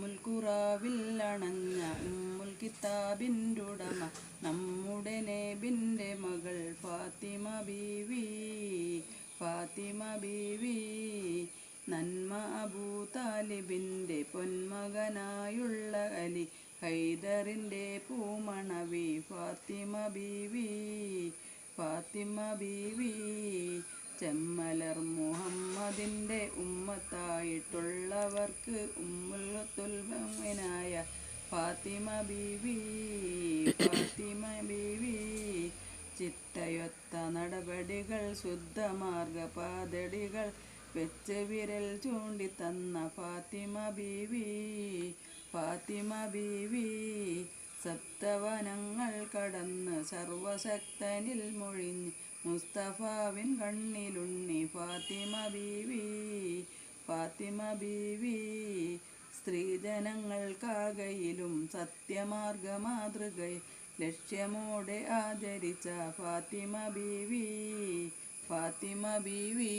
മുൽക്കുറാവിൽ അണഞ്ഞ ഉമ്മുൽ കിതാബിൻ്റുടമ നമ്മുടെ നബിൻ്റെ മകൾ ഫാത്തിമ ബീവി. ഫാത്തിമ ബീവി നന്മ അബൂ താലിബിൻ്റെ പൊന്മകനായുള്ള അലി ഹൈദറിൻ്റെ പൂമണവി ഫാത്തിമ ബീവി. ഫാത്തിമ ബീവി ചെമ്മലർ മുഹമ്മദിൻ്റെ ഉമ്മത്തായിട്ടുള്ളവർക്ക് ഉമ്മുൽ മുഅ്മിനായ ഫാത്തിമ ബീവി. ഫാത്തിമ ബീവി ചിട്ടയൊത്ത നടപടികൾ ശുദ്ധമാർഗ പാതടികൾ വെച്ച് വിരൽ ചൂണ്ടിത്തന്ന ഫാത്തിമ ബീവി. ഫാത്തിമ ബീവി സപ്തവനങ്ങൾ കടന്ന് സർവശക്തനിൽ മൊഴിഞ്ഞ് മുസ്തഫാവിൻ കണ്ണിലുണ്ണി ഫാത്തിമ ബീവി. ഫാത്തിമ ബീവി സ്ത്രീജനങ്ങൾക്കാകയിലും സത്യമാർഗ മാതൃകയെ ലക്ഷ്യമോടെ ആചരിച്ച ഫാത്തിമ ബീവി. ഫാത്തിമ ബീവി.